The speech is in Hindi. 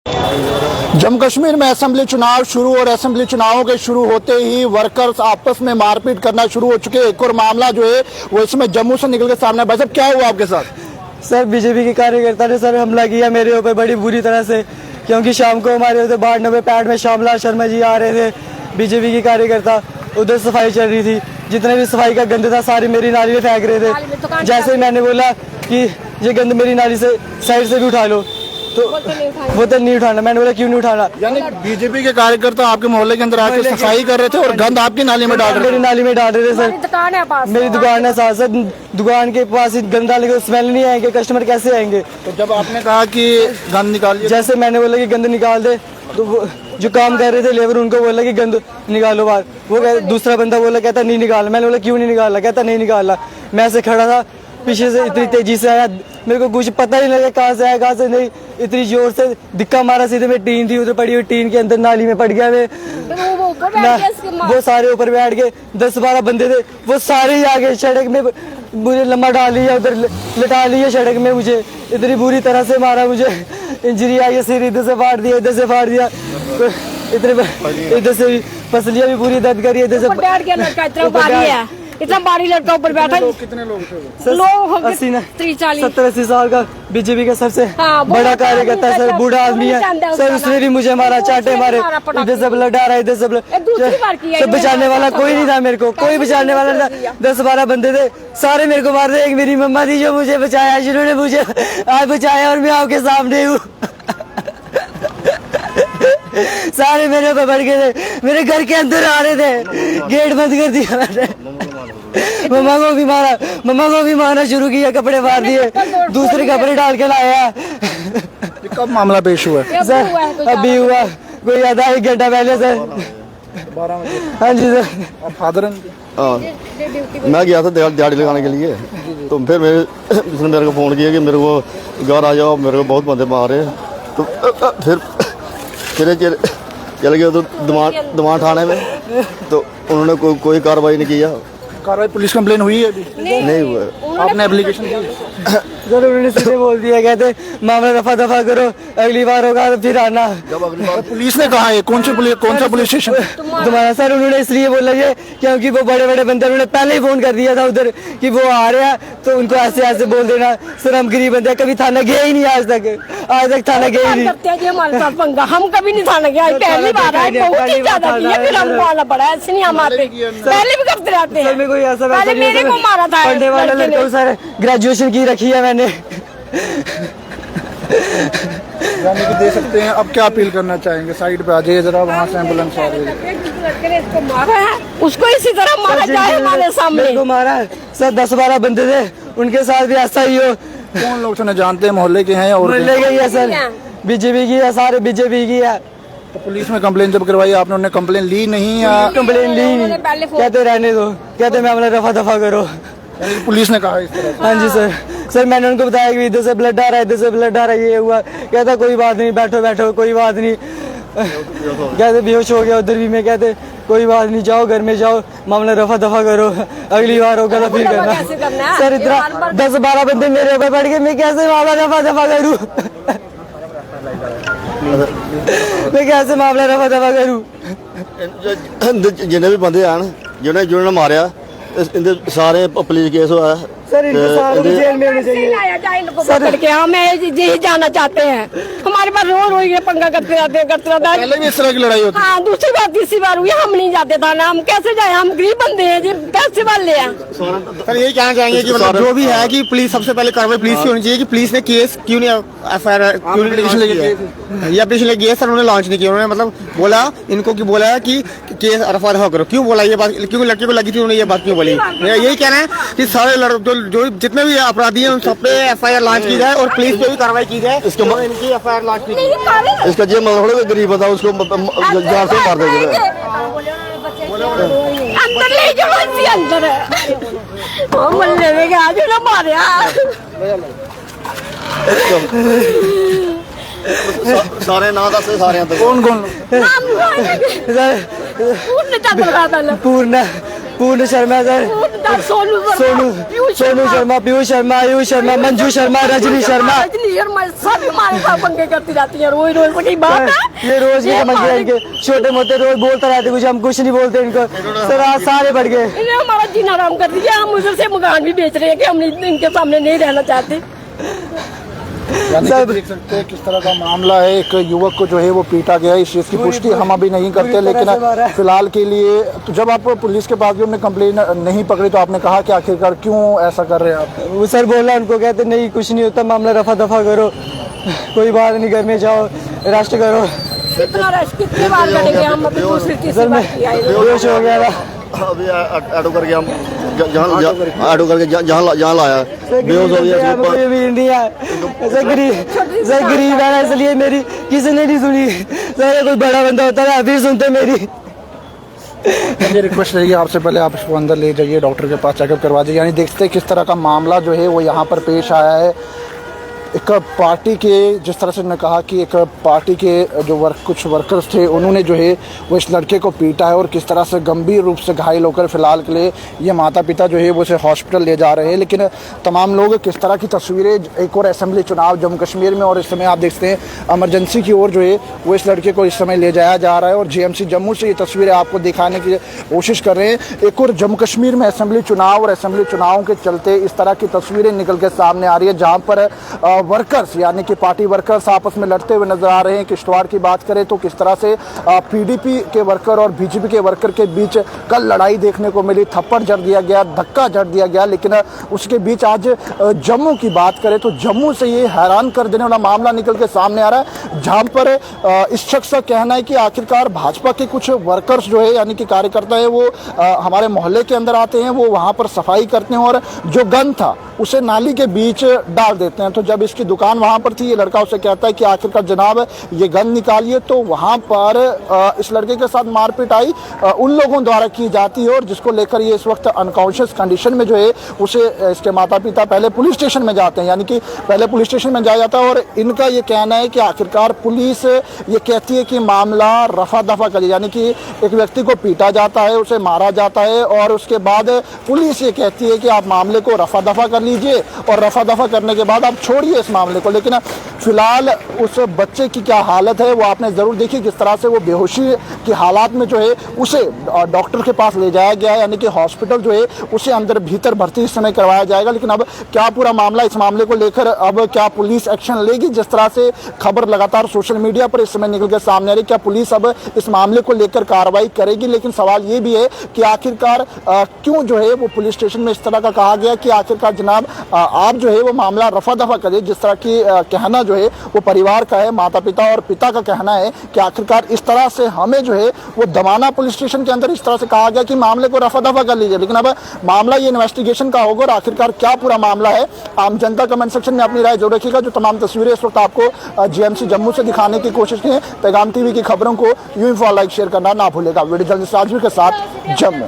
जम्मू कश्मीर में असेंबली चुनाव शुरू और असेंबली चुनावों के शुरू होते ही वर्कर्स आपस में मारपीट करना शुरू हो चुके हैं। एक और मामला जो है वो इसमें जम्मू से निकल के सामने। भाई साहब क्या हुआ आपके साथ? सर बीजेपी के कार्यकर्ता ने सर हमला किया मेरे ऊपर बड़ी बुरी तरह से, क्योंकि शाम को हमारे उधर 92 नंबर पैड में श्यामलाल शर्मा जी आ रहे थे, बीजेपी के कार्यकर्ता। उधर सफाई चल रही थी, जितने भी सफाई का गंद था सारी मेरी नाली में फेंक रहे थे। जैसे ही मैंने बोला कि ये गंद मेरी नाली से साइड से भी उठा लो तो बोतल नहीं उठाना। मैंने बोला क्यों नहीं उठाना? यानी बीजेपी के कार्यकर्ता आपके मोहल्ले के अंदर आके सफाई कर रहे थे और गंद आपकी नाली में डाल रहे थे? मेरी नाली में डाल रहे थे सर। मेरी दुकान है साथ साथ, दुकान के पास गंद डालने के स्मेल नहीं आएंगे, कस्टमर कैसे आएंगे? तो जब आपने कहा कि गंद निकालिए, जैसे मैंने बोला कि गंद निकाल दे तो वो जो काम कर रहे थे लेबर उनको बोला कि गंद निकालो बाहर। वो दूसरा बंदा बोला, कहता नहीं निकालना। मैंने बोला क्यों नहीं निकालना? कहता नहीं निकालना। मैं ऐसे खड़ा था, पीछे से इतनी तेजी से आया, मेरे को कुछ पता ही नहीं लगा कहाँ से आया कहाँ से नहीं। इतनी जोर से दिक्का मारा, सीधे में टीन थी उधर पड़ी हुई, टीन के अंदर नाली में पड़ गया मैं। वो सारे ऊपर बैठ के 10-12 बंदे थे, वो सारे ही आगे सड़क में मुझे लम्बा डाल लिया, उधर लिटा लिया सड़क में। मुझे इतनी बुरी तरह से मारा, मुझे इंजरी आई है, सिर इधर से फाड़ दिया, इधर से फाड़ दिया, इधर से पसलियां भी पूरी दर्द करी। इधर से इतना बारी लड़का ऊपर बैठा। कितने लोग थे? लोग 70-80 साल का बीजेपी का सबसे बड़ा कार्यकर्ता है सर, बूढ़ा आदमी है सर। उसने भी मुझे मारा, चाटे मारे, इधर से ब्लड आ रहा है, इधर से सब बचाने वाला कोई नहीं था मेरे को, कोई बचाने वाला नहीं था। 10-12 बंदे थे, सारे मेरे को मार रहे। एक मेरी मम्मा थी जो मुझे बचाया, जिन्होंने मुझे आज बचाया और मैं आपके सामने हूँ। सारे मेरे ऊपर बढ़ गए थे, मेरे घर के अंदर आ रहे थे, गेट बंद कर दिया मैंने। मम्मा को भी मारा, मम्मा को भी मारना शुरू किया, कपड़े मार दिए, दूसरे कपड़े डाल के लाया। कब मामला पेश हुआ सर? अभी हुआ, कोई आधा 1 घंटा पहले सर। 12 बजे। हाँ जी सर। और फादर? मैं गया था दिहाड़ी लगाने के लिए, तो फिर उसने मेरे को फ़ोन किया कि मेरे को घर आ जाओ, मेरे को बहुत बंदे मार रहे हैं। तो फिर चले गए तो दमा थाने में, तो उन्होंने कोई कार्रवाई नहीं किया। कार्रवाई पुलिस कंप्लेन हुई है? अभी नहीं हुआ। आपने एप्लीकेशन सर उन्होंने सीधे बोल दिया, कहते मामला रफा दफा करो, अगली बार होगा तो फिर आना। पुलिस ने कहा है? कौन सा पुलिस स्टेशन तुम्हारा? सर उन्होंने इसलिए बोला ये क्योंकि वो बड़े बड़े बंदे, उन्होंने पहले ही फोन कर दिया था उधर कि वो आ रहे हैं, तो उनको ऐसे ऐसे बोल देना। सर हम गरीब बंदे, कभी थाना गए ही नहीं आज तक थाना गए ही नहीं। हमारे साथ पंगा, हम कभी नहीं थाना गया, पहली बार आए, बहुत ही ज्यादा किया, फिर हमको आना पड़ा। ऐसे नहीं हम आते, पहले भी करते रहते हैं। कोई ऐसा मेरे को मारा था पढ़ने वाले लड़के, सर ग्रेजुएशन की रखी है मैंने। जाने की दे सकते हैं। अब क्या अपील करना चाहेंगे? साइड पे आ जाइए जरा, वहाँ से एम्बुलेंस आ रही है। इसको मारा है, उसको इसी तरह मारा जाए हमारे सामने। को मारा है सर, 10-12 बंदे थे, उनके साथ भी ऐसा ही हो। कौन लोग से जानते हैं? मोहल्ले के हैं और मोहल्ले के ही है सर, बीजेपी की है, सारे बीजेपी की है। तो पुलिस में कंप्लेन जब करवाई आपने, उन्होंने कंप्लेन ली नहीं या? कंप्लेन ली नहीं, कहते रहने दो, कहते मामला रफा दफा करो। पुलिस ने कहा इस तरह? हाँ जी सर। सर मैंने उनको बताया कि इधर से ब्लड आ रहा है, इधर से ब्लड आ रहा है, ये हुआ। कहता कोई बात नहीं, बैठो बैठो, कोई बात नहीं। कहते बेहोश हो गया उधर भी। मैं कहते कोई बात नहीं, जाओ घर में जाओ, मामला रफा दफा करो, अगली बार होगा तो फिर करना। सर इतना 10-12 बंदे मेरे ऊपर बैठ गए, मैं कैसे मामला रफा दफा करूँ? मैं कैसे मामला रफा दफा करूँ? जिन्हें भी बंदे हैं जिन्होंने मारिया, सारे पुलिस केस हुआ है सर। इनको सारों को जेल में होनी चाहिए सर। के हम यही जाना चाहते हैं, हमारे पास रोज पंगा करते रहते हैं। पहले भी इस तरह की लड़ाई होती है? हाँ, दूसरी बार तीसरी बार हुई, हम नहीं जाते थाना। हम कैसे जाए? हम गरीब बंदे हैं जी, पैसे वाले हैं। सर यही कहना चाहेंगे कि मतलब जो भी है कि पुलिस सबसे पहले कार्रवाई पुलिस की होनी चाहिए कि पुलिस ने केस क्यों नहीं FIR क्यों नहीं ये एप्लीकेशन लगी है सर, उन्होंने लॉन्च नहीं किया। उन्होंने मतलब बोला इनको कि बोला है कि केस रफा दफा करो। क्यों बोला ये बात? क्योंकि लड़की को लगी थी, उन्होंने ये बात क्यों बोली? मेरा यही कहना है कि सारे जो जितने भी अपराधी हैं उन सब पे FIR लॉन्च की जाए और पुलिस पे भी कार्रवाई की जाए। इनकी FIR लॉन्च की जाए। इसका जो मतलब गरीब बता उसको जान से मार देंगे। अंदर ले जाओ, अंदर मोहल्ले में गया जो ना मारे। सारे ना दस सारे कौन कौन? पूर्ण पूर्ण शर्मा सर, सोनू सोनू शर्मा, पीयूष शर्मा, आयुष शर्मा, मंजू शर्मा, रजनी शर्मा, सब हमारे साथ पंगे करती रहती है रोज रोज की बात है। ये रोज नहीं समझ गए इनके, छोटे मोटे रोज बोलते रहते कुछ, हम कुछ नहीं बोलते इनको सर, आज सारे बढ़ गए। इन्हें हमारा जीना आराम कर दिया, हम उधर से मकान भी बेच रहे हैं कि हम इनके सामने नहीं रहना चाहते। यानी कि देख सकते हैं किस तरह का मामला है, एक युवक को जो है वो पीटा गया, इस चीज़ की पुष्टि हम अभी नहीं करते, लेकिन फिलहाल के लिए तो जब आप पुलिस के पास भी हमने कंप्लेन नहीं पकड़ी तो आपने कहा कि आखिरकार क्यों ऐसा कर रहे हैं आप? वो सर बोला, उनको कहते नहीं कुछ नहीं होता, मामला रफा दफा करो, कोई बात नहीं, घर में जाओ, रेस्ट करो। कितना रेस्ट, कितनी बार करेंगे हम, अभी दूसरी तीसरी बार किया है। बेहोश हो गया था अभी ऑटो करके हम ऑटो करके जहाँ लाया बेहोश हो गया। मुझे भी नहीं है सर, गरीब है इसलिए मेरी किसी ने नहीं सुनी सर, कोई बड़ा बंदा होता है फिर सुनते मेरी। मेरी रिक्वेस्ट रहेगी आपसे, पहले आप इसको अंदर ले जाइए, डॉक्टर के पास चेकअप करवा दीजिए। यानी देखते हैं किस तरह का मामला जो है वो यहाँ पर पेश आया है। एक पार्टी के, जिस तरह से ने कहा कि एक पार्टी के जो कुछ वर्कर्स थे उन्होंने जो है वो इस लड़के को पीटा है और किस तरह से गंभीर रूप से घायल होकर फिलहाल के लिए ये माता पिता जो है वो उसे हॉस्पिटल ले जा रहे हैं। लेकिन तमाम लोग किस तरह की तस्वीरें, एक और असेंबली चुनाव जम्मू कश्मीर में, और इस समय आप देखते हैं इमरजेंसी की ओर जो है वो इस लड़के को इस समय ले जाया जा रहा है और जीएमसी जम्मू से ये तस्वीरें आपको दिखाने की कोशिश कर रहे हैं। एक और जम्मू कश्मीर में असेंबली चुनाव और असेंबली चुनावों के चलते इस तरह की तस्वीरें निकल के सामने आ रही है, जहाँ पर वर्कर्स यानी कि पार्टी वर्कर्स आपस में लड़ते हुए नजर आ रहे हैं। किश्तवाड़ की बात करें तो किस तरह से पीडीपी के वर्कर और बीजेपी के वर्कर के बीच कल लड़ाई देखने को मिली, थप्पड़ जड़ दिया गया, धक्का जड़ दिया गया। लेकिन उसके बीच आज जम्मू की बात करें तो जम्मू से ये हैरान कर देने वाला मामला निकल के सामने आ रहा है, जहां पर इस शख्स का कहना है कि आखिरकार भाजपा के कुछ वर्कर्स जो है यानी कि कार्यकर्ता है वो हमारे मोहल्ले के अंदर आते हैं, वो वहां पर सफाई करते हैं और जो गन था उसे नाली के बीच डाल देते हैं। तो जब इसकी दुकान वहां पर थी, ये लड़का उसे कहता है कि आखिरकार जनाब ये गन निकालिए, तो वहां पर इस लड़के के साथ मारपीट आई उन लोगों द्वारा की जाती है और जिसको लेकर ये इस वक्त अनकॉन्शियस कंडीशन में जो है उसे इसके माता पिता पहले पुलिस स्टेशन में जाते हैं, यानी कि पहले पुलिस स्टेशन में जाया जाता है और इनका ये कहना है कि आखिरकार पुलिस ये कहती है कि मामला रफा दफा करिए, यानी कि एक व्यक्ति को पीटा जाता है, उसे मारा जाता है और उसके बाद पुलिस ये कहती है कि आप मामले को रफा दफा कर लीजिए और रफा दफा करने के बाद आप छोड़िए इस मामले को। लेकिन फिलहाल उस बच्चे की क्या हालत है वो आपने जरूर देखी, किस तरह से वो बेहोशी की हालात में जो है उसे डॉक्टर के पास ले जाया गया है, यानी कि हॉस्पिटल जो है उसे अंदर भीतर भर्ती इस समय करवाया जाएगा। लेकिन अब क्या पूरा मामला, इस मामले को लेकर अब क्या पुलिस एक्शन लेगी, जिस तरह से खबर लगातार सोशल मीडिया पर इस समय निकल कर सामने आ रही, क्या पुलिस अब इस मामले को लेकर कार्रवाई करेगी? लेकिन सवाल ये भी है कि आखिरकार क्यों जो है वो पुलिस स्टेशन में इस तरह का कहा गया कि आखिरकार जनाब आप जो है वो मामला रफा दफा करिए, जिस तरह की कहना जो है वो परिवार का है, माता पिता और पिता का कहना है कि आखिरकार इस तरह से हमें जो है वो दमाना पुलिस स्टेशन के अंदर इस तरह से कहा गया कि मामले को रफा दफा कर लीजिए। लेकिन अब मामला ये इन्वेस्टिगेशन का होगा और आखिरकार क्या पूरा मामला है, आम जनता कमेंट सेक्शन में अपनी राय जरूर रखिएगा। जो तमाम तस्वीरें इस वक्त आपको जीएमसी जम्मू से दिखाने की कोशिश की है, पैगाम टीवी की खबरों को यूं ही फॉलो, लाइक, शेयर करना ना भूलेगा। वीडियो जल्दी से आजमी के साथ जम्मू।